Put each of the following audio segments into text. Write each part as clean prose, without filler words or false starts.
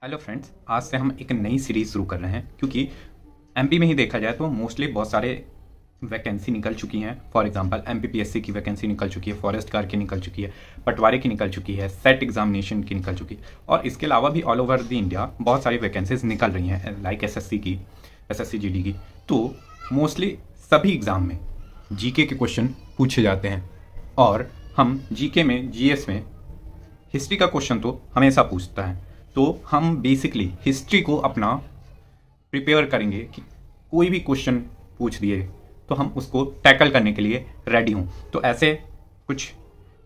Hello friends, आज से हम एक नई सीरीज शुरू कर रहे हैं क्योंकि एमपी में ही देखा जाए तो मोस्टली बहुत सारे वैकेंसी निकल चुकी हैं। फॉर एग्जांपल एमपीपीएससी की वैकेंसी निकल चुकी है, फॉरेस्ट गार्ड की निकल चुकी है, पटवारी की निकल चुकी है, सेट एग्जामिनेशन की निकल चुकी है और इसके अलावा भी ऑल ओवर द इंडिया बहुत सारी वैकेंसीज निकल रही हैं लाइक एसएससी की, एसएससी जीडी की। तो मोस्टली सभी एग्ज़ाम में जीके के क्वेश्चन पूछे जाते हैं और हम जीके में, जीएस में हिस्ट्री का क्वेश्चन तो हमेशा पूछता है। तो हम बेसिकली हिस्ट्री को अपना प्रिपेयर करेंगे कि कोई भी क्वेश्चन पूछ दिए तो हम उसको टैकल करने के लिए रेडी हूँ। तो ऐसे कुछ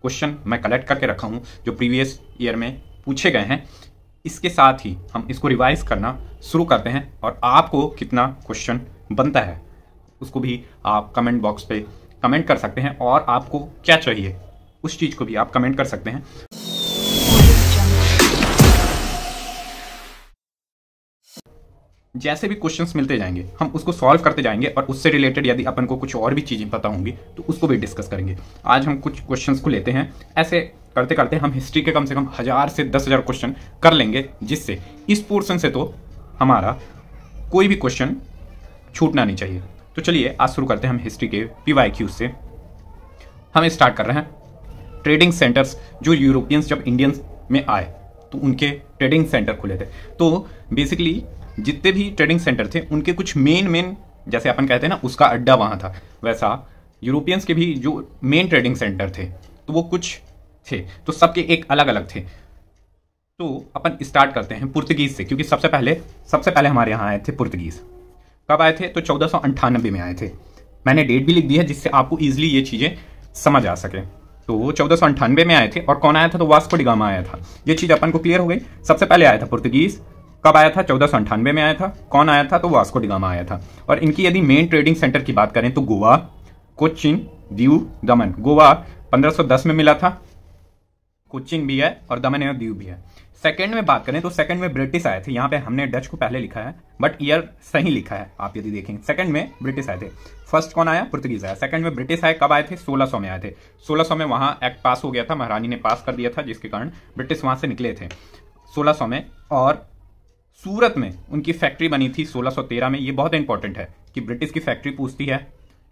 क्वेश्चन मैं कलेक्ट करके रखा हूँ जो प्रीवियस ईयर में पूछे गए हैं। इसके साथ ही हम इसको रिवाइज करना शुरू करते हैं और आपको कितना क्वेश्चन बनता है उसको भी आप कमेंट बॉक्स पे कमेंट कर सकते हैं और आपको क्या चाहिए उस चीज़ को भी आप कमेंट कर सकते हैं। जैसे भी क्वेश्चंस मिलते जाएंगे हम उसको सॉल्व करते जाएंगे और उससे रिलेटेड यदि अपन को कुछ और भी चीज़ें पता होंगी तो उसको भी डिस्कस करेंगे। आज हम कुछ क्वेश्चंस को लेते हैं। ऐसे करते करते हम हिस्ट्री के कम से कम 1000 से 10,000 क्वेश्चन कर लेंगे, जिससे इस पोर्शन से तो हमारा कोई भी क्वेश्चन छूटना नहीं चाहिए। तो चलिए आज शुरू करते हैं हम हिस्ट्री के PYQ से। हम स्टार्ट कर रहे हैं ट्रेडिंग सेंटर्स। जो यूरोपियंस जब इंडियंस में आए तो उनके ट्रेडिंग सेंटर खुले थे। तो बेसिकली जितने भी ट्रेडिंग सेंटर थे उनके कुछ मेन जैसे अपन कहते हैं ना उसका अड्डा वहाँ था, वैसा यूरोपियंस के भी जो मेन ट्रेडिंग सेंटर थे तो वो कुछ थे, तो सबके एक अलग अलग थे। तो अपन स्टार्ट करते हैं पुर्तगीज से, क्योंकि सबसे पहले हमारे यहाँ आए थे पुर्तगीज। कब आए थे? तो 1498 में आए थे। मैंने डेट भी लिख दी है जिससे आपको ईजिली ये चीज़ें समझ आ सके। तो 1498 में आए थे और कौन आया था? तो वास्को डी गामा आया था। ये चीज़ अपन को क्लियर हो गई। सबसे पहले आया था पुर्तगीज। कब आया था? 1498 में आया था। कौन आया था? तो वास्को डी गामा आया था। और इनकी यदि मेन ट्रेडिंग सेंटर की बात करें तो गोवा, कोचिन, दीव, दमन। गोवा 1510 में मिला था, कोचिन भी है और दमन और दीव भी है। सेकंड में बात करें तो सेकंड में ब्रिटिश आए थे। यहाँ पे हमने डच को पहले लिखा है बट ईयर सही लिखा है, आप यदि देखें। सेकंड में ब्रिटिश आए थे। फर्स्ट कौन आया? पुर्तगीज आया। सेकंड में ब्रिटिश आए। कब आए थे? 1600 में आए थे। 1600 में वहाँ एक्ट पास हो गया था, महारानी ने पास कर दिया था, जिसके कारण ब्रिटिश वहाँ से निकले थे 1600 में। और सूरत में उनकी फैक्ट्री बनी थी 1613 में। ये बहुत इंपॉर्टेंट है कि ब्रिटिश की फैक्ट्री पूछती है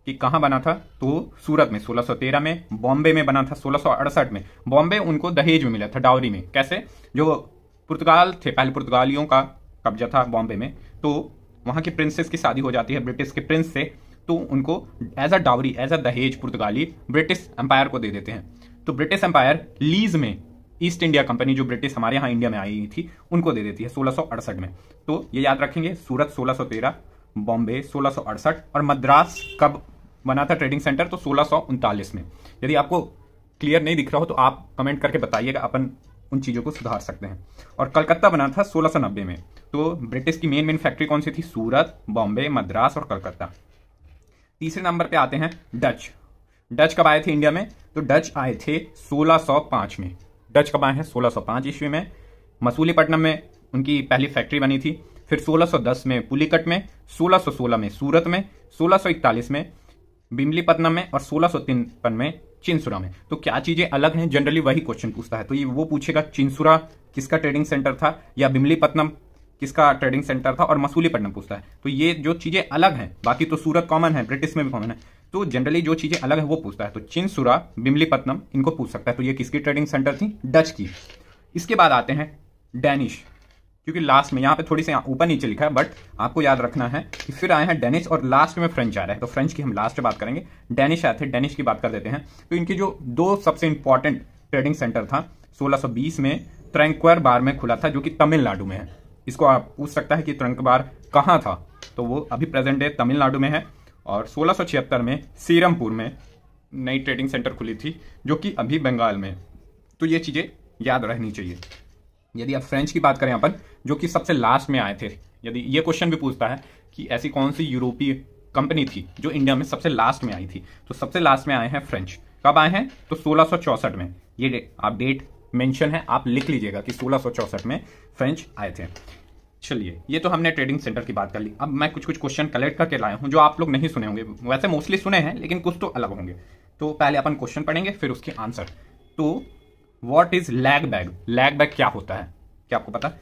कि कहाँ बना था, तो सूरत में 1613 में। बॉम्बे में बना था 1668 में। बॉम्बे उनको दहेज में मिला था, डाउरी में। कैसे? जो पुर्तगाल थे, पहले पुर्तगालियों का कब्जा था बॉम्बे में, तो वहाँ की प्रिंसेस की शादी हो जाती है ब्रिटिश के प्रिंस से, तो उनको as a dowry, as a दहेज पुर्तगाली ब्रिटिश एम्पायर को दे देते हैं। तो ब्रिटिश एम्पायर लीज में ईस्ट इंडिया कंपनी, जो ब्रिटिश हमारे यहाँ इंडिया में आई थी, उनको दे देती है 1668 में। तो ये याद रखेंगे, सूरत 1613, बॉम्बे 1668 और मद्रास कब बना था ट्रेडिंग सेंटर? तो 1639 में। यदि आपको क्लियर नहीं दिख रहा हो तो आप कमेंट करके बताइएगा, अपन उन चीज़ों को सुधार सकते हैं। और कलकत्ता बना था 1690 में। तो ब्रिटिश की मेन फैक्ट्री कौन सी थी? सूरत, बॉम्बे, मद्रास और कलकत्ता। तीसरे नंबर पे आते हैं डच। डच कब आए थे इंडिया में? तो डच आए थे 1605 में। डच कब आए हैं? 1605 ईस्वी में। मसूलीपट्टनम में उनकी पहली फैक्ट्री बनी थी। फिर 1610 में पुलिकट में, 1616 में सूरत में, 1641 में बिमलीपट्टनम में और 1653 में चिंसुरा में। तो क्या चीजें अलग हैं? जनरली वही क्वेश्चन पूछता है। तो ये वो पूछेगा चिंसुरा किसका ट्रेडिंग सेंटर था, या बिमलीपट्टनम किसका ट्रेडिंग सेंटर था, और मसूलीपट्टनम पूछता है। तो ये जो चीजें अलग हैं, बाकी तो सूरत कॉमन है, ब्रिटिश में भी कॉमन है, तो जनरली जो चीजें अलग है वो पूछता है। तो चिंसुरा, बिमलीपट्टनम इनको पूछ सकता है। तो ये किसकी ट्रेडिंग सेंटर थी? डच की। इसके बाद आते हैं डेनिश, क्योंकि लास्ट में यहाँ पे थोड़ी सी ऊपर नीचे लिखा है बट आपको याद रखना है कि फिर आए हैं डेनिश और लास्ट में फ्रेंच आ रहा है। तो फ्रेंच की हम लास्ट में बात करेंगे। डेनिश आए थे, डेनिश की बात कर देते हैं। तो इनकी जो दो सबसे इंपॉर्टेंट ट्रेडिंग सेंटर था, 1620 में ट्रैंक्वर बार में खुला था, जो कि तमिलनाडु में है। इसको आप पूछ सकता है कि ट्रंकबार कहाँ था, तो वो अभी प्रेजेंट डे तमिलनाडु में है। और 1676 में सीरमपुर में नई ट्रेडिंग सेंटर खुली थी, जो कि अभी बंगाल में। तो ये चीज़ें याद रहनी चाहिए। यदि आप फ्रेंच की बात करें अपन, जो कि सबसे लास्ट में आए थे, यदि ये क्वेश्चन भी पूछता है कि ऐसी कौन सी यूरोपीय कंपनी थी जो इंडिया में सबसे लास्ट में आई थी, तो सबसे लास्ट में आए हैं फ्रेंच। कब आए हैं? तो 1664 में। ये आप डेट मेंशन है, आप लिख लीजिएगा कि 1664 में फ्रेंच आए थे। चलिए, ये तो हमने ट्रेडिंग सेंटर की बात कर ली। अब मैं कुछ क्वेश्चन कलेक्ट करके लाया हूं जो आप लोग नहीं सुने होंगे, वैसे मोस्टली सुने हैं लेकिन कुछ तो अलग होंगे। तो पहले अपन क्वेश्चन पढ़ेंगे फिर उसके आंसर। तो what is lag bag? Lag bag क्या होता है? क्या आपको पता?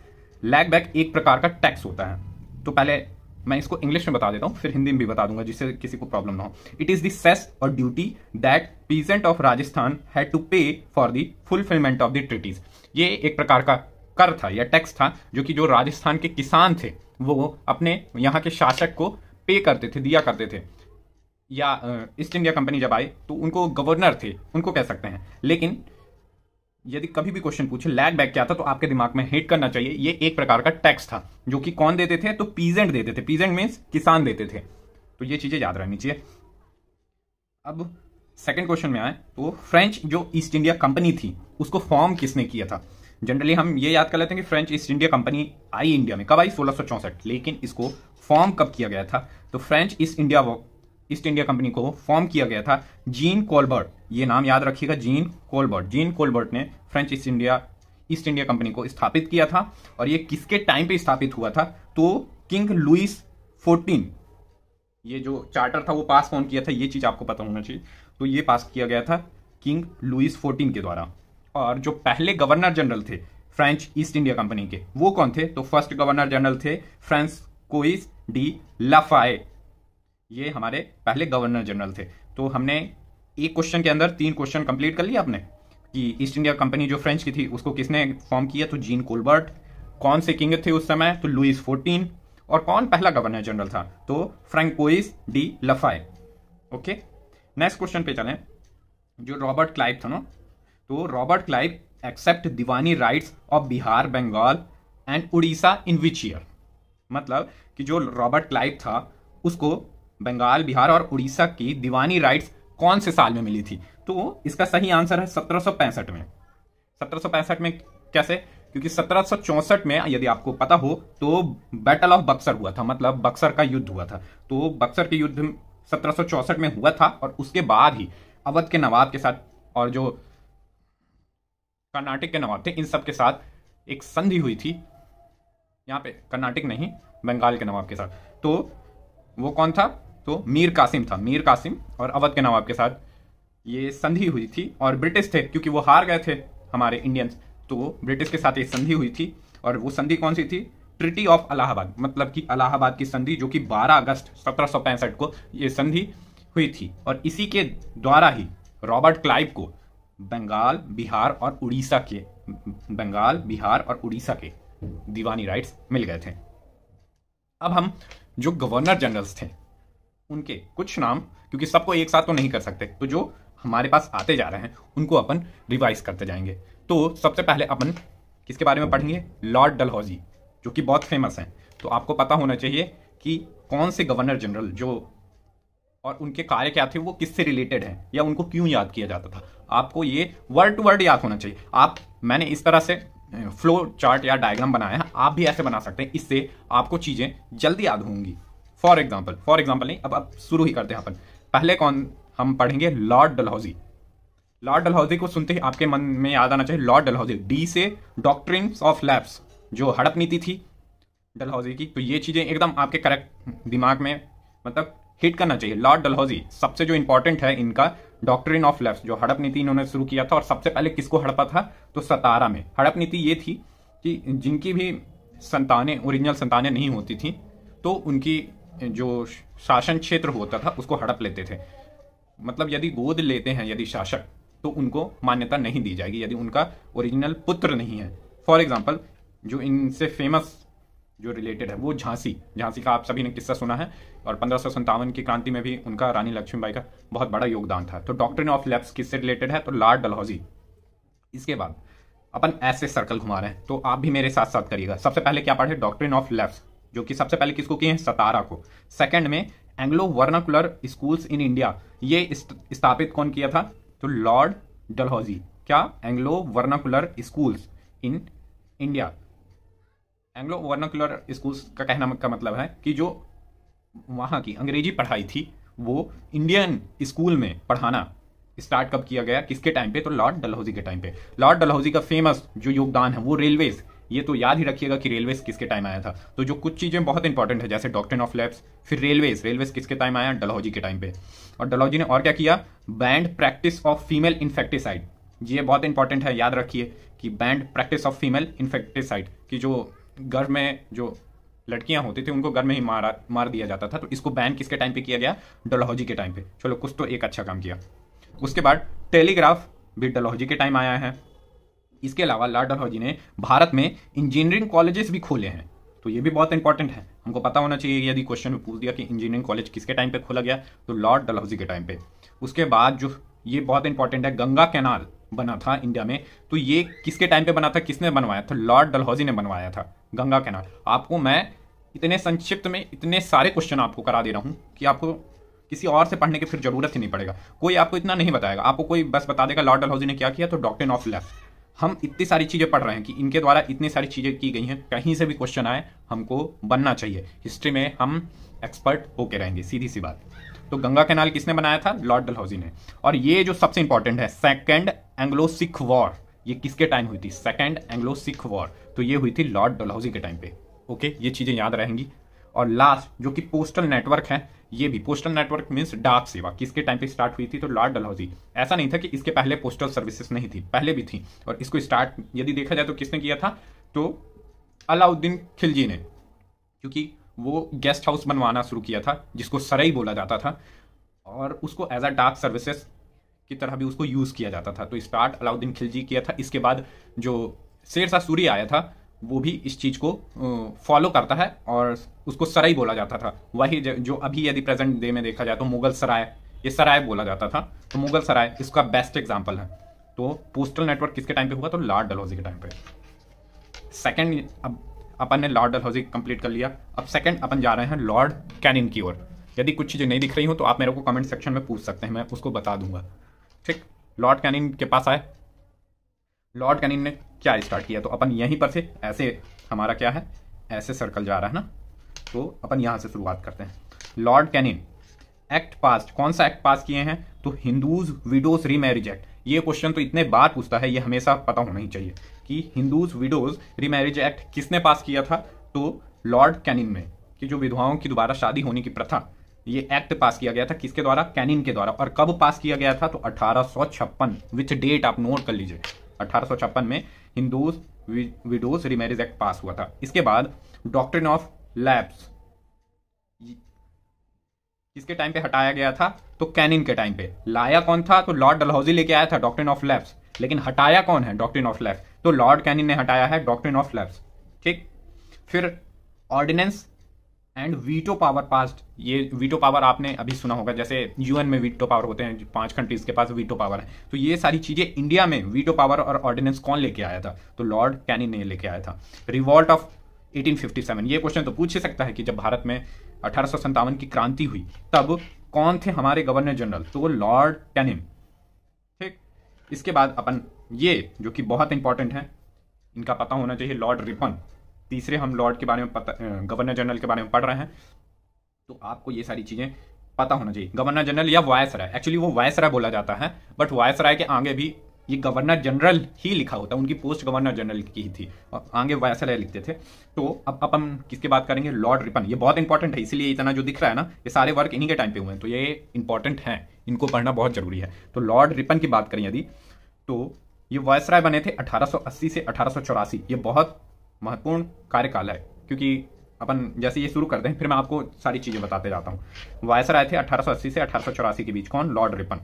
लैग बैक एक प्रकार का टैक्स होता है। तो पहले मैं इसको इंग्लिश में बता देता हूं, फिर हिंदी में भी बता दूंगा जिससे किसी को प्रॉब्लम ना हो। इट इज द सेस और duty that peasant of Rajasthan had to pay for the fulfilment of the treaties. ये एक प्रकार का कर था या टैक्स था जो कि जो राजस्थान के किसान थे वो अपने यहाँ के शासक को पे करते थे, दिया करते थे। या ईस्ट इंडिया कंपनी जब आई तो उनको गवर्नर थे, उनको कह सकते हैं। लेकिन यदि कभी भी क्वेश्चन पूछे लैग बैक क्या था तो आपके दिमाग में हिट करना चाहिए ये एक प्रकार का टैक्स था जो कि कौन देते थे, तो पीजेंट देते थे। पीजेंट मीन्स किसान देते थे। तो ये चीजें याद रहनी चाहिए। अब सेकंड क्वेश्चन में आए तो फ्रेंच जो ईस्ट इंडिया कंपनी थी उसको फॉर्म किसने किया था। जनरली हम ये याद कर लेते हैं कि फ्रेंच ईस्ट इंडिया कंपनी आई इंडिया में, कब आई, 1664। लेकिन इसको फॉर्म कब किया गया था, तो फ्रेंच ईस्ट इंडिया कंपनी को फॉर्म किया गया था जीन कोलबर्ट। ये नाम याद रखिएगा, जीन कोलबर्ट। जीन कोलबर्ट ने फ्रेंच ईस्ट इंडिया कंपनी को स्थापित किया था। और ये किसके टाइम पे स्थापित हुआ था, तो किंग लुइस 14, ये जो चार्टर था वो पास कौन किया था, ये चीज आपको पता होना चाहिए। तो ये पास किया गया था किंग लुइस 14 के द्वारा। और जो पहले गवर्नर जनरल थे फ्रेंच ईस्ट इंडिया कंपनी के, वो कौन थे, तो फर्स्ट गवर्नर जनरल थे फ्रांसकोइस डी लाफाये। ये हमारे पहले गवर्नर जनरल थे। तो हमने एक क्वेश्चन के अंदर 3 क्वेश्चन कंप्लीट कर लिया आपने कि ईस्ट इंडिया कंपनी जो फ्रेंच की थी उसको किसने फॉर्म किया, तो जीन कोलबर्ट। कौन से किंग थे उस समय, तो लुइस 14। और कौन पहला गवर्नर जनरल था, तो Francois de Lafaye. Okay, next question पे चलें। जो रॉबर्ट क्लाइव था ना, तो Robert Clive accept Diwani rights of Bihar, Bengal and Orissa in which year. मतलब कि जो रॉबर्ट क्लाइव था उसको बंगाल, बिहार और उड़ीसा की दीवानी राइट्स कौन से साल में मिली थी, तो इसका सही आंसर है 1765 में। 1765 में कैसे, क्योंकि 1764 में यदि आपको पता हो तो बैटल ऑफ बक्सर हुआ था, मतलब बक्सर का युद्ध हुआ था। तो बक्सर के युद्ध 1764 में हुआ था और उसके बाद ही अवध के नवाब के साथ और जो कर्नाटक के नवाब थे इन सब के साथ एक संधि हुई थी। यहाँ पे कर्नाटक नहीं, बंगाल के नवाब के साथ। तो वो कौन था, तो मीर कासिम था। मीर कासिम और अवध के नवाब के साथ ये संधि हुई थी। और ब्रिटिश थे, क्योंकि वो हार गए थे हमारे इंडियंस, तो ब्रिटिश के साथ ये संधि हुई थी। और वो संधि कौन सी थी, ट्रिटी ऑफ इलाहाबाद, मतलब कि इलाहाबाद की संधि, जो कि 12 अगस्त 1765 को ये संधि हुई थी। और इसी के द्वारा ही रॉबर्ट क्लाइव को बंगाल, बिहार और उड़ीसा के दीवानी राइट्स मिल गए थे। अब हम जो गवर्नर जनरल्स थे उनके कुछ नाम, क्योंकि सबको एक साथ तो नहीं कर सकते, तो जो हमारे पास आते जा रहे हैं उनको अपन रिवाइज करते जाएंगे। तो सबसे पहले अपन किसके बारे में पढ़ेंगे, लॉर्ड डलहौजी, जो कि बहुत फेमस हैं। तो आपको पता होना चाहिए कि कौन से गवर्नर जनरल जो और उनके कार्य क्या थे, वो किससे रिलेटेड हैं या उनको क्यों याद किया जाता था। आपको ये वर्ड टू वर्ड याद होना चाहिए। मैंने इस तरह से फ्लो चार्ट या डायग्राम बनाया है, आप भी ऐसे बना सकते हैं, इससे आपको चीजें जल्दी याद होंगी। फॉर एग्जाम्पल नहीं, अब शुरू ही करते हैं अपन। पहले कौन हम पढ़ेंगे, लॉर्ड डलहौजी। लॉर्ड डलहौजी को सुनते ही आपके मन में याद आना चाहिए लॉर्ड डलहौजी, डी से डॉक्ट्रिन्स ऑफ लैप्स, जो हड़प नीति थी डलहौजी की। तो ये चीजें एकदम आपके करेक्ट दिमाग में मतलब हिट करना चाहिए। लॉर्ड डलहौजी सबसे जो इंपॉर्टेंट है इनका डॉक्ट्रिन ऑफ लैप्स, जो हड़प नीति इन्होंने शुरू किया था। और सबसे पहले किसको हड़पा था, तो सतारा में। हड़प नीति ये थी कि जिनकी भी ओरिजिनल संतानें नहीं होती थी तो उनकी जो शासन क्षेत्र होता था उसको हड़प लेते थे। मतलब यदि गोद लेते हैं यदि शासक, तो उनको मान्यता नहीं दी जाएगी यदि उनका ओरिजिनल पुत्र नहीं है। फॉर एग्जाम्पल जो इनसे फेमस जो रिलेटेड है वो झांसी का आप सभी ने किस्सा सुना है। और 1557 की क्रांति में भी उनका रानी लक्ष्मीबाई का बहुत बड़ा योगदान था। तो डॉक्ट्रिन ऑफ लैप्स किससे रिलेटेड है, तो लॉर्ड डलहौजी। इसके बाद अपन ऐसे सर्कल घुमा रहे हैं, तो आप भी मेरे साथ साथ करिएगा। सबसे पहले क्या पढ़े, डॉक्ट्रिन ऑफ लैप्स, जो कि सबसे पहले किसको किए हैं, सतारा को। सेकंड में Anglo vernacular schools in India, ये स्थापित कौन किया था, तो लॉर्ड डलहौजी। क्या, Anglo vernacular schools in India. Anglo vernacular schools का कहना का मतलब है कि जो वहां की अंग्रेजी पढ़ाई थी वो इंडियन स्कूल में पढ़ाना स्टार्ट कब किया गया, किसके टाइम पे, तो लॉर्ड डलहौजी के टाइम पे। लॉर्ड डलहौजी का फेमस जो योगदान है वो रेलवेज, ये तो याद ही रखिएगा कि रेलवेज किसके टाइम आया था। तो जो कुछ चीजें बहुत इंपॉर्टेंट है जैसे डॉक्ट्रिन ऑफ लैप्स, फिर रेलवेज किसके टाइम आया, डलहौजी के टाइम पे। और डलहौजी ने और क्या किया, बैंड प्रैक्टिस ऑफ फीमेल इन्फेक्टिसाइड, ये बहुत इंपॉर्टेंट है, याद रखिए कि बैंड प्रैक्टिस ऑफ फीमेल इन्फेक्टिसाइड की जो घर में जो लड़कियां होती थी उनको घर में ही मार दिया जाता था। तो इसको बैन किसके टाइम पे किया गया? डलहौजी के टाइम पे। चलो कुछ तो एक अच्छा काम किया। उसके बाद टेलीग्राफ भी डलहौजी के टाइम आया है। इसके अलावा लॉर्ड डलहौजी ने भारत में इंजीनियरिंग कॉलेजेस भी खोले हैं, तो ये भी बहुत इंपॉर्टेंट है, हमको पता होना चाहिए। यदि क्वेश्चन में पूछ दिया कि इंजीनियरिंग कॉलेज किसके टाइम पे खोला गया, तो लॉर्ड डलहौजी के टाइम पे। उसके बाद जो ये बहुत इंपॉर्टेंट है, गंगा कैनाल बना था इंडिया में, तो ये किसके टाइम पे बना था, किसने बनवाया था? लॉर्ड डलहौजी ने बनवाया था गंगा कैनाल। आपको मैं इतने संक्षिप्त में इतने सारे क्वेश्चन आपको करा दे रहा हूं कि आपको किसी और से पढ़ने की फिर जरूरत ही नहीं पड़ेगा। कोई आपको इतना नहीं बताएगा, आपको कोई बस बता देगा लॉर्ड डलहौजी ने क्या किया, तो डॉक्ट्रिन ऑफ लेफ्ट। हम इतनी सारी चीजें पढ़ रहे हैं कि इनके द्वारा इतनी सारी चीजें की गई हैं, कहीं से भी क्वेश्चन आए हमको बनना चाहिए। हिस्ट्री में हम एक्सपर्ट होके रहेंगे, सीधी सी बात। तो गंगा कैनाल किसने बनाया था? लॉर्ड डलहौजी ने। और ये जो सबसे इंपॉर्टेंट है, सेकेंड एंग्लो सिख वॉर, ये किसके टाइम हुई थी? सेकेंड एंग्लो सिख वॉर, तो ये हुई थी लॉर्ड डलहौजी के टाइम पे। ओके, ये चीजें याद रहेंगी। और लास्ट जो कि पोस्टल नेटवर्क है, ये भी पोस्टल नेटवर्क मींस डाक सेवा, किसके टाइम पे स्टार्ट हुई थी? तो लॉर्ड डलहौजी। ऐसा नहीं था कि इसके पहले पोस्टल सर्विसेज नहीं थी, पहले भी थी। और इसको स्टार्ट यदि देखा जाए तो किसने किया था? तो अलाउद्दीन खिलजी ने, क्योंकि वो गेस्ट हाउस बनवाना शुरू किया था जिसको सराई बोला जाता था, और उसको एज अ डाक सर्विसेज की तरह भी उसको यूज किया जाता था। तो स्टार्ट अलाउद्दीन खिलजी किया था। इसके बाद जो शेरशाह सूरी आया था वो भी इस चीज को फॉलो करता है और उसको सराय बोला जाता था। वही जो अभी यदि प्रेजेंट डे में देखा जाए तो मुगल सराय, ये सराय बोला जाता था, तो मुगल सराय इसका बेस्ट एग्जांपल है। तो पोस्टल नेटवर्क किसके टाइम पे हुआ? तो लॉर्ड डलहौजी के टाइम पे। सेकंड, अब अपन ने लॉर्ड डलहौजी कंप्लीट कर लिया। अब सेकंड अपन जा रहे हैं लॉर्ड कैनिन की ओर। यदि कुछ चीजें नहीं दिख रही हो तो आप मेरे को कमेंट सेक्शन में पूछ सकते हैं, मैं उसको बता दूंगा। ठीक, लॉर्ड कैनिन के पास आए। लॉर्ड कैनिन ने क्या स्टार्ट किया? तो अपन यहीं पर से ऐसे, हमारा क्या है, ऐसे सर्कल जा रहा है ना, तो अपन यहां से शुरुआत करते हैं। लॉर्ड कैनिन एक्ट पास, कौन सा एक्ट पास किए हैं? तो हिंदूज विडोज रीमैरिज एक्ट। ये क्वेश्चन तो इतने बार पूछता है, ये हमेशा पता होना ही चाहिए कि हिंदूज विडोज रीमैरिज एक्ट किसने पास किया था? तो लॉर्ड कैनिन ने, कि जो विधवाओं की दोबारा शादी होने की प्रथा, ये एक्ट पास किया गया था किसके द्वारा? कैनिन के द्वारा। और कब पास किया गया था? तो 1856, विच डेट आप नोट कर लीजिए, 1856 में हिंदूज विडोज रीमैरिज एक्ट पास हुआ था। इसके बाद डॉक्ट्रिन ऑफ लैप्स किसके टाइम पे हटाया गया था? तो कैनिन के टाइम पे। लाया कौन था? तो लॉर्ड डलहौजी लेके आया था डॉक्ट्रिन ऑफ लैप्स, लेकिन हटाया कौन है? डॉक्ट्रिन ऑफ लैप्स, तो लॉर्ड कैनिन ने हटाया है डॉक्ट्रिन ऑफ लैप्स। ठीक, फिर ordinance and veto power passed. ये वीटो पावर आपने अभी सुना होगा, जैसे यूएन में वीटो पावर होते हैं, 5 कंट्रीज के पास वीटो पावर है। तो ये सारी चीजें इंडिया में वीटो पावर और ऑर्डिनेंस कौन लेके आया था? तो लॉर्ड कैनिन ने लेके आया था। रिवॉल्ट ऑफ 1857, ये क्वेश्चन तो पूछ ही सकता है कि जब भारत में 1857 की क्रांति हुई तब कौन थे हमारे गवर्नर जनरल? तो वो लॉर्ड कैनिन। ठीक, इसके बाद अपन ये जो कि बहुत इंपॉर्टेंट है, इनका पता होना चाहिए, लॉर्ड रिपन। तीसरे हम लॉर्ड के बारे में पता, गवर्नर जनरल के बारे में पढ़ रहे हैं, तो आपको ये सारी चीजें पता होना चाहिए। गवर्नर जनरल या वायसराय, एक्चुअली वो वायसराय बोला जाता है, बट वायसराय के आगे भी ये गवर्नर जनरल ही लिखा होता है, उनकी पोस्ट गवर्नर जनरल की ही थी और आगे वायसराय लिखते थे। तो अब अपन किसकी बात करेंगे? Lord Ripon. ये बहुत इंपॉर्टेंट है, इसीलिए इतना जो दिख रहा है ना, ये सारे वर्क इन्हीं के टाइम पे हुए हैं, तो ये इंपॉर्टेंट है, इनको पढ़ना बहुत जरूरी है। तो लॉर्ड रिपन की बात करें यदि, तो ये वायसराय बने थे 1880 से 1884। ये बहुत महत्वपूर्ण कार्यकाल है, क्योंकि अपन जैसे ये शुरू करते हैं फिर मैं आपको सारी चीजें बताते जाता हूँ। वायसराय थे 1880 से 1884 के बीच। कौन? Lord Ripon.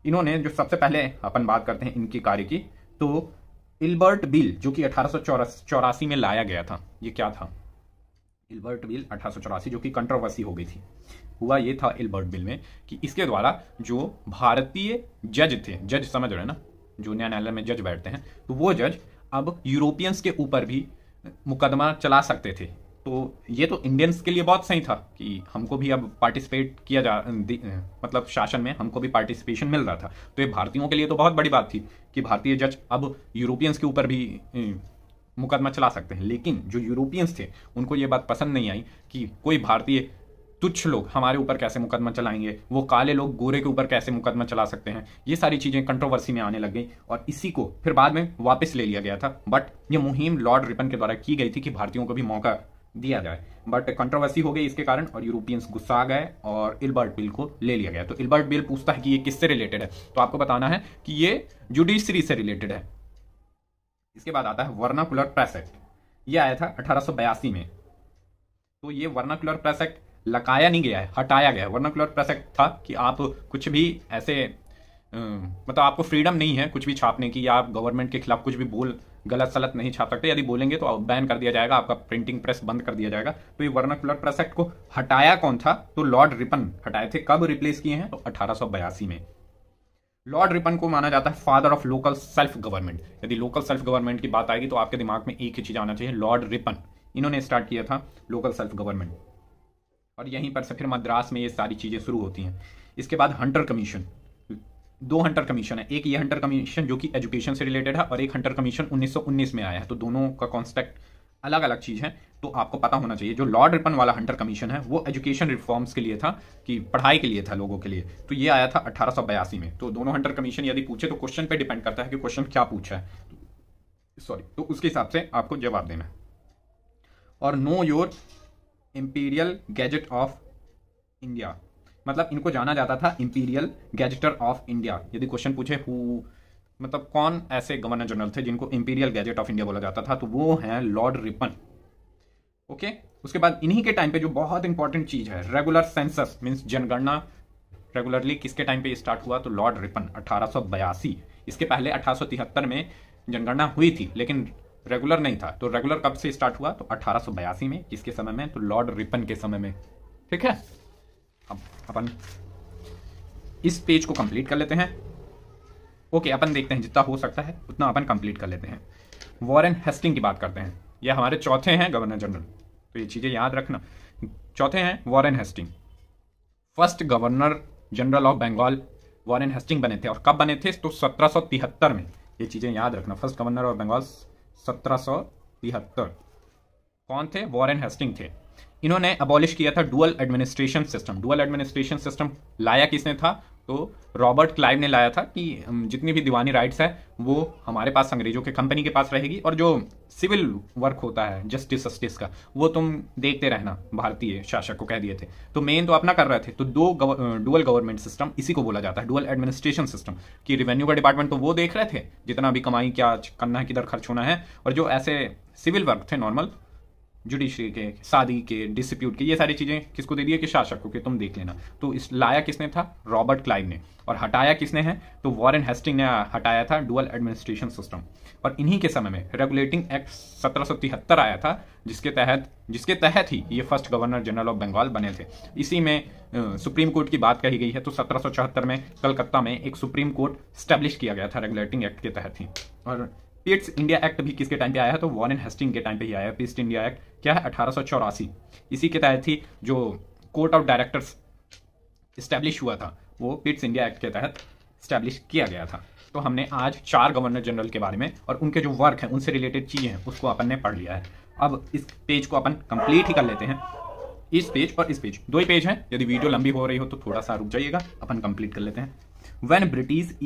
इन्होंने जो सबसे पहले अपन बात करते हैं इनकी कार्य की, तो इल्बर्ट बिल जो कि 1884 में लाया गया था। ये क्या था? इल्बर्ट बिल 1884, जो कि कंट्रोवर्सी हो गई थी। हुआ ये था इल्बर्ट बिल में कि इसके द्वारा जो भारतीय जज थे, जज समझ रहे हैं ना, जो न्यायालय में जज बैठते हैं, तो वो जज अब यूरोपियंस के ऊपर भी मुकदमा चला सकते थे। तो ये तो इंडियंस के लिए बहुत सही था कि हमको भी अब पार्टिसिपेट किया मतलब शासन में हमको भी पार्टिसिपेशन मिल रहा था। तो ये भारतीयों के लिए तो बहुत बड़ी बात थी कि भारतीय जज अब यूरोपियंस के ऊपर भी मुकदमा चला सकते हैं। लेकिन जो यूरोपियंस थे उनको ये बात पसंद नहीं आई कि कोई भारतीय तुच्छ लोग हमारे ऊपर कैसे मुकदमा चलाएंगे, वो काले लोग गोरे के ऊपर कैसे मुकदमा चला सकते हैं। ये सारी चीजें कंट्रोवर्सी में आने लग गई और इसी को फिर बाद में वापस ले लिया गया था। बट ये मुहिम लॉर्ड रिपन के द्वारा की गई थी कि भारतीयों को भी मौका दिया जाए, बट कंट्रोवर्सी हो गई इसके कारण और यूरोपियंस गुस्सा आ गए और इल्बर्ट बिल को ले लिया गया। तो इल्बर्ट बिल पूछता है कि ये किससे रिलेटेड है, तो आपको बताना है कि ये जुडिशरी से रिलेटेड है। इसके बाद आता है वर्नाकुलर प्रेस एक्ट। ये आया था 1882 में। तो ये वर्नाकुलर प्रेस एक्ट लगाया नहीं गया है, हटाया गया है। वर्नाकुलर प्रेस एक्ट था कि आप कुछ भी ऐसे मतलब आपको फ्रीडम नहीं है कुछ भी छापने की, या आप गवर्नमेंट के खिलाफ कुछ भी गलत सलत नहीं छाप सकते। यदि बोलेंगे तो बैन कर दिया जाएगा, आपका प्रिंटिंग प्रेस बंद कर दिया जाएगा। तो ये वर्नाकुलर प्रेस एक्ट को हटाया कौन था? तो लॉर्ड रिपन हटाए थे। कब रिप्लेस किए हैं? तो 1882 में। लॉर्ड रिपन को माना जाता है father of local self government. यदि लोकल सेल्फ गवर्नमेंट की बात आएगी तो आपके दिमाग में एक ही चीज आना चाहिए, लॉर्ड रिपन। इन्होंने स्टार्ट किया था लोकल सेल्फ गवर्नमेंट, और यहीं पर से फिर मद्रास में ये सारी चीजें शुरू होती हैं। इसके बाद हंटर कमीशन, 2 हंटर कमीशन है। एक ये हंटर कमीशन जो कि एजुकेशन से रिलेटेड है, और एक हंटर कमीशन 1919 में आया है। तो दोनों का कॉन्सेप्ट अलग अलग चीज है, तो आपको पता होना चाहिए। जो लॉर्ड रिपन वाला हंटर कमीशन है वो एजुकेशन रिफॉर्म्स के लिए था, कि पढ़ाई के लिए था लोगों के लिए। तो ये आया था 1882 में। तो दोनों हंटर कमीशन यदि पूछे तो क्वेश्चन पे डिपेंड करता है कि क्वेश्चन क्या पूछा है, सॉरी, तो उसके हिसाब से आपको जवाब देना है। और know your imperial gadget of India, मतलब इनको जाना जाता था इंपीरियल गैजेटर ऑफ इंडिया। यदि क्वेश्चन पूछे हु, मतलब कौन ऐसे गवर्नर जनरल थे जिनको इंपीरियल गैजेट ऑफ इंडिया बोला जाता था, तो वो हैं लॉर्ड रिपन। ओके, उसके बाद इन्हीं के टाइम पे जो बहुत इंपॉर्टेंट चीज है, रेगुलर सेंसस मींस जनगणना रेगुलरली किसके टाइम पे स्टार्ट हुआ? तो लॉर्ड रिपन 1882। इसके पहले 1873 में जनगणना हुई थी, लेकिन रेगुलर नहीं था। तो रेगुलर कब से स्टार्ट हुआ? तो 1882 में। किसके समय में? तो लॉर्ड रिपन के समय में। ठीक है, अब अपन इस पेज को कंप्लीट कर लेते हैं। ओके, अपन देखते हैं जितना हो सकता है उतना अपन कंप्लीट कर लेते हैं। वॉरेन हेस्टिंग की बात करते हैं। ये हमारे चौथे हैं गवर्नर जनरल, तो ये चीजें याद रखना। चौथे हैं Warren Hastings. First governor general of Bengal Warren Hastings बने थे। और कब बने थे? तो 1773 में। ये चीजें याद रखना। First governor of Bengal 1773। कौन थे? वॉरेन हेस्टिंग थे। इन्होंने अबॉलिश किया था dual administration system. Dual administration system लाया किसने था? तो रॉबर्ट क्लाइव ने लाया था, कि जितनी भी दीवानी राइट्स है वो हमारे पास अंग्रेजों के कंपनी के पास रहेगी, और जो सिविल वर्क होता है जस्टिस का वो तुम देखते रहना, भारतीय शासक को कह दिए थे। तो मेन तो अपना कर रहे थे। तो डुअल गवर्नमेंट सिस्टम इसी को बोला जाता है, डुअल एडमिनिस्ट्रेशन सिस्टम। कि रिवेन्यू का डिपार्टमेंट तो वो देख रहे थे जितना भी कमाई क्या करना है, किधर खर्च होना है, और जो ऐसे सिविल वर्क थे नॉर्मल, जुडिशरी के, शादी के, डिस्प्यूट के, ये सारी चीजें किसको दे दिए? कि शासक को, कि तुम देख लेना। तो इस लाया किसने था? रॉबर्ट क्लाइव ने। और हटाया किसने है? तो वॉरेन हेस्टिंग ने हटाया था डुअल एडमिनिस्ट्रेशन सिस्टम। और इन्हीं के समय में रेगुलेटिंग एक्ट 1773 आया था, जिसके तहत ही ये first governor general of Bengal बने थे। इसी में सुप्रीम कोर्ट की बात कही गई है। तो 1774 में कलकत्ता में एक सुप्रीम कोर्ट स्टैब्लिश किया गया था रेगुलेटिंग एक्ट के तहत ही। और पीट्स इंडिया एक्ट भी किसके टाइम पे आया है? तो वॉरेन हेस्टिंग के टाइम पे ही आया है। पीट्स इंडिया एक्ट क्या है? 1884। इसी के तहत ही जो कोर्ट ऑफ डायरेक्टर्स स्टैब्लिश हुआ था वो पीट्स इंडिया एक्ट के तहत स्टैब्लिश किया गया था। तो हमने आज 4 गवर्नर जनरल के बारे में और उनके जो वर्क हैं उनसे रिलेटेड चीजें हैं उसको अपन ने पढ़ लिया है। अब इस पेज को अपन कंप्लीट ही कर लेते हैं। इस पेज और इस पेज, 2 ही पेज हैं। यदि वीडियो लंबी हो रही हो तो थोड़ा सा रुक जाइएगा, अपन कंप्लीट कर लेते हैं। When British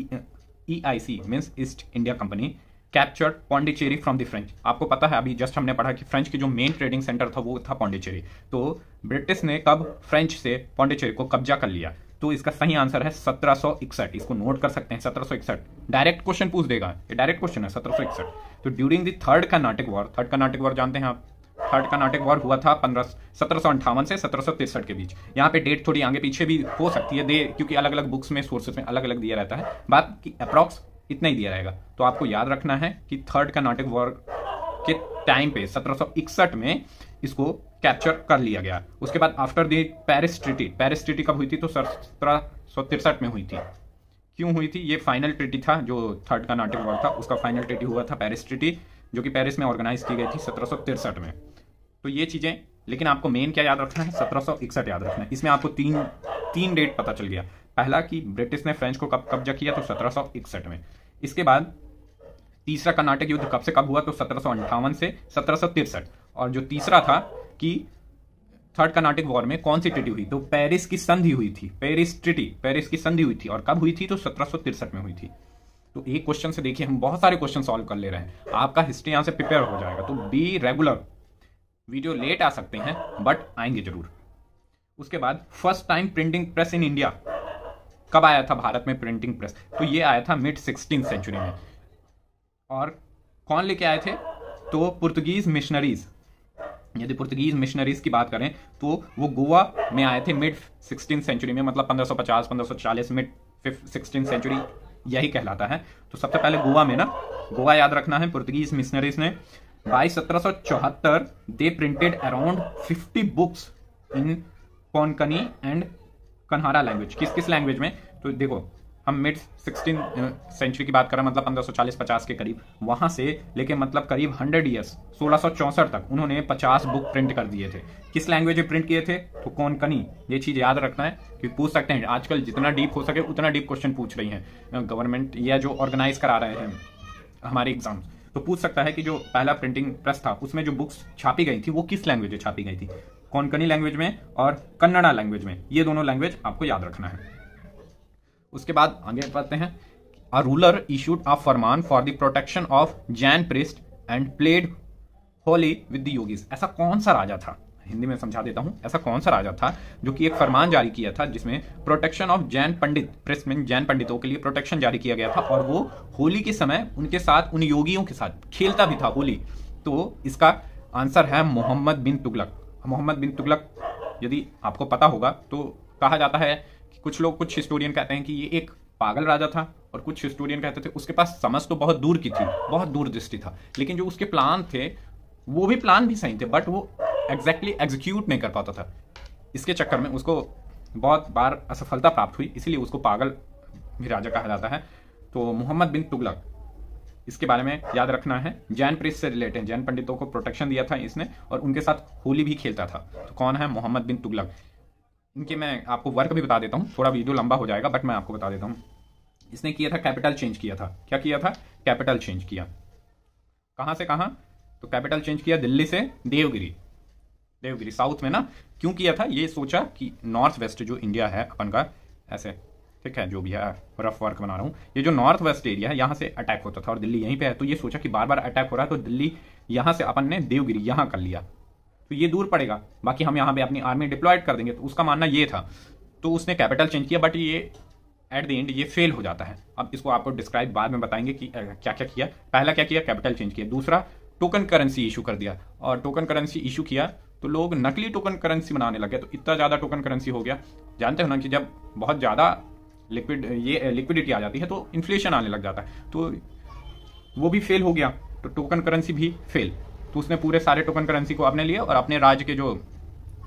EIC means east India company captured Pondicherry from the French. आपको पता है, अभी जस्ट हमने पढ़ा कि फ्रेंच की जो मेन ट्रेडिंग सेंटर था वो था पौंडीचेरी। तो ब्रिटिश ने कब फ्रेंच से पौंडीचेरी को कब्जा कर लिया? तो इसका सही आंसर है 1761। इसको नोट कर सकते हैं, 1761। डायरेक्ट क्वेश्चन पूछ देगा, ये डायरेक्ट क्वेश्चन है, 1761। तो during the third Carnatic war, third Carnatic war जानते हैं आप, थर्ड कर्नाटिक वॉर हुआ था 1758 से 1763 के बीच। यहाँ पे डेट थोड़ी आगे पीछे भी हो सकती है क्योंकि अलग अलग बुक्स में, सोर्सेस में अलग अलग दिया रहता है। बात की अप्रॉक्स इतना ही दिया रहेगा। तो आपको याद रखना है कि थर्ड कर्नाटिक वॉर के टाइम पे 1761 में इसको कैप्चर कर लिया गया। उसके बाद after the Paris treaty, Paris treaty कब हुई थी? तो 1763 में हुई थी। क्यों हुई थी? ये फाइनल ट्रीटी था, जो थर्ड कर्नाटिक वॉर था उसका फाइनल ट्रीटी हुआ था पेरिस ट्रीटी, जो कि पेरिस में ऑर्गेनाइज की गई थी 1763 में। तो ये चीजें, लेकिन आपको मेन क्या याद रखना है? 1761 याद रखना है। इसमें आपको तीन डेट पता चल गया। पहला कि ब्रिटिश ने फ्रेंच को कब कब्जा किया? तो 1761 में। इसके बाद तीसरा कर्नाटक युद्ध कब से कब हुआ? तो 1758 से 1763। और जो तीसरा था कि थर्ड कर्नाटिक वॉर में कौन सी ट्रीटी हुई? तो पेरिस की संधि हुई थी, पेरिस ट्रीटी, पेरिस की संधि हुई थी। और कब हुई थी? तो 1763 में हुई थी। तो एक क्वेश्चन से देखिए हम बहुत सारे क्वेश्चन सॉल्व कर ले रहे हैं, आपका हिस्ट्री यहां से प्रिपेयर हो जाएगा। तो बी रेगुलर। वीडियो लेट आ सकते हैं बट आएंगे जरूर। उसके बाद first time printing press in India कब आया था भारत में? प्रिंटिंग प्रेस तो ये आया था मिड 16th सेंचुरी में। और कौन लेके आए थे? तो पुर्तगीज मिशनरीज, यदि पुर्तगीज मिशनरीज की बात करें तो वो गोवा में आए थे मिड 16th सेंचुरी में, मतलब 1550 1540, मिड 16th सेंचुरी यही कहलाता है। तो सबसे पहले गोवा में ना, गोवा याद रखना है, पुर्तगीज मिशनरीज ने by 1774 they printed around 50 books in Konkani and Kanara language. किस किस लैंग्वेज में? तो देखो हम मिड 16th सेंचुरी की बात कर रहे हैं, मतलब 1540-50 के करीब, वहां से लेके मतलब करीब 100 ईयर्स 1664 तक उन्होंने 50 बुक प्रिंट कर दिए थे। किस लैंग्वेज में प्रिंट किए थे? तो कोंकणी। ये चीज याद रखना है कि पूछ सकते हैं, आजकल जितना डीप हो सके उतना डीप क्वेश्चन पूछ रही है गवर्नमेंट या जो ऑर्गेनाइज करा रहे हैं हमारे एग्जाम्स। तो पूछ सकता है कि जो पहला प्रिंटिंग प्रेस था उसमें जो बुक्स छापी गई थी वो किस लैंग्वेज में छापी गई थी? कोंकणी लैंग्वेज में और कन्नड़ा लैंग्वेज में। ये दोनों लैंग्वेज आपको याद रखना है। उसके बाद आगे बढ़ते हैं। A ruler issued a Farman for the protection of Jain priest and played Holi with the yogis. ऐसा कौन सा राजा था? हिंदी में समझा देता हूं। ऐसा कौन सा राजा था जो कि एक फरमान जारी किया था जिसमें protection of Jain Pandit, priest में जैन पंडितों के लिए प्रोटेक्शन जारी किया गया था, और वो होली के समय उनके साथ, उन योगियों के साथ खेलता भी था होली? तो इसका आंसर है मोहम्मद बिन तुगलक। मोहम्मद बिन तुगलक यदि आपको पता होगा तो कहा जाता है कि कुछ लोग, कुछ हिस्टोरियन कहते हैं कि ये एक पागल राजा था, और कुछ हिस्टोरियन कहते थे उसके पास समझ तो बहुत दूर की थी, बहुत दूरदृष्टि था, लेकिन जो उसके प्लान थे वो भी प्लान भी सही थे, बट वो एग्जैक्टली एग्जीक्यूट नहीं कर पाता था। इसके चक्कर में उसको बहुत बार असफलता प्राप्त हुई, इसीलिए उसको पागल भी राजा कहा जाता है। तो मोहम्मद बिन तुगलक, इसके बारे में याद रखना है। जैन प्रीस्ट से रिलेटेड, जैन पंडितों को प्रोटेक्शन दिया था इसने, और उनके साथ होली भी खेलता था। तो कौन है? मोहम्मद बिन तुगलक। इनके मैं आपको वर्क भी बता देता हूँ, थोड़ा वीडियो लंबा हो जाएगा बट मैं आपको बता देता हूँ। इसने किया था कैपिटल चेंज किया था। क्या किया था? कैपिटल चेंज किया। कहां से कहां? तो कैपिटल चेंज किया दिल्ली से देवगिरी, देवगिरी साउथ में ना। क्यों किया था? ये सोचा कि नॉर्थ वेस्ट जो इंडिया है अपन का, ऐसे ठीक है, जो भी है रफ वर्क बना रहा हूँ, ये जो नॉर्थ वेस्ट एरिया है यहाँ से अटैक होता था और दिल्ली यहीं पे है, तो ये सोचा कि बार बार अटैक हो रहा है तो दिल्ली यहाँ से अपन ने देवगिरी यहाँ कर लिया, तो ये दूर पड़ेगा, बाकी हम यहाँ पे अपनी आर्मी डिप्लॉयड कर देंगे। तो उसका मानना ये था, तो उसने कैपिटल चेंज किया, बट ये एट द एंड ये फेल हो जाता है। अब इसको आपको डिस्क्राइब बाद में बताएंगे कि क्या क्या किया। पहला क्या किया? कैपिटल चेंज किया। दूसरा टोकन करेंसी इशू कर दिया, और टोकन करेंसी इशू किया तो लोग नकली टोकन करेंसी बनाने लगे, तो इतना ज्यादा टोकन करेंसी हो गया। जानते हो ना कि जब बहुत ज्यादा लिक्विडिटी आ जाती है तो इन्फ्लेशन आने लग जाता है, तो वो भी फेल हो गया, तो टोकन करेंसी भी फेल। तो उसने पूरे सारे टोकन करेंसी को अपने लिए और अपने राज्य के जो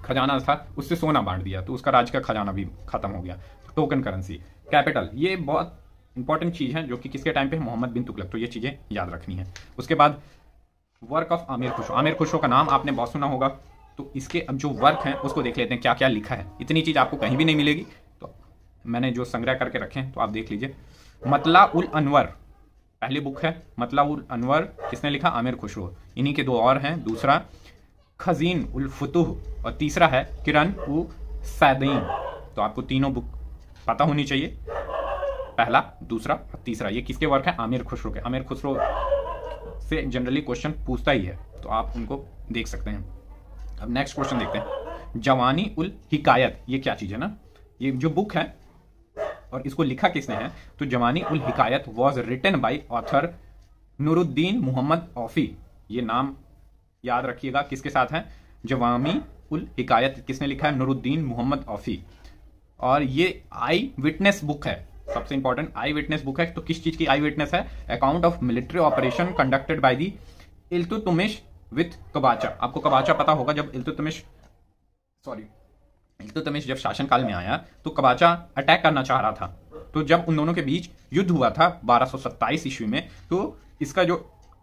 खजाना था उससे सोना बांट दिया, तो उसका राज्य का खजाना भी खत्म हो गया। तो टोकन करेंसी, कैपिटल, ये बहुत इंपॉर्टेंट चीज है जो कि किसके टाइम पे? मोहम्मद बिन तुगलक। तो ये चीजें याद रखनी है। उसके बाद वर्क ऑफ आमिर खुसरो। आमिर खुसरो का नाम आपने बहुत सुना होगा, तो इसके अब जो वर्क है उसको देख लेते हैं क्या क्या लिखा है। इतनी चीज आपको कहीं भी नहीं मिलेगी, तो मैंने जो संग्रह करके रखे हैं तो आप देख लीजिए। मतला उल अनवर पहली बुक है। मतला उल अनवर किसने लिखा? आमिर खुसरो। इन्हीं के दो और हैं, दूसरा खजीन उल फुतुह और तीसरा है किरण उ सैदीन। तो आपको तीनों बुक पता होनी चाहिए, पहला, दूसरा और तीसरा। ये किसके वर्क है? आमिर खुसरो के। आमिर खुसरो से जनरली क्वेश्चन पूछता ही है, तो आप उनको देख सकते हैं। अब नेक्स्ट क्वेश्चन देखते हैं। जवानी उल हिकायत, ये क्या चीज है ना? ये जो बुक है और इसको लिखा किसने है? तो Jawami ul Hikayat was written by author Nuruddin Mohammad Aufi. ये नाम याद रखिएगा, किसके साथ है? जवानी उल हिकायत किसने लिखा है? नूरुद्दीन मोहम्मद औफी। और ये आई विटनेस बुक है, सबसे इंपॉर्टेंट आई विटनेस बुक है। तो किस चीज की आई विटनेस है? Account of military operation conducted by the Iltutmish with Qabacha. आपको कबाचा पता होगा, जब इल्तुतमिश जब शासनकाल में आया तो कबाचा अटैक करना चाह रहा था, तो जब उन दोनों के बीच युद्ध हुआ था 1227 ईस्वी में, तो इसका जो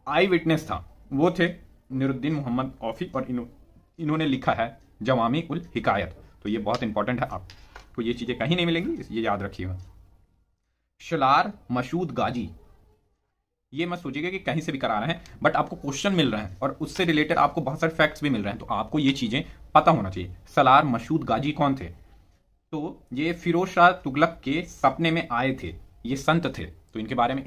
आई विटनेस था वो थे नूरुद्दीन मोहम्मद औफी, और इन्होंने लिखा है जवामी उल हिकायत। तो ये बहुत इंपॉर्टेंट है, आपको ये चीजें कहीं नहीं मिलेंगी, ये याद रखिएगा। शलार मशूद गाजी, ये मत सोचिएगा कि कहीं से भी करा रहे हैं, बट आपको क्वेश्चन मिल रहे हैं और उससे रिलेटेड आपको बहुत सारे फैक्ट्स भी मिल रहे हैं, तो आपको ये चीजें पता होना चाहिए। सलार मशूद गाजी कौन थे? तो ये फिरोज शाह तुगलक के सपने में आए थे, ये संत थे, तो इनके बारे में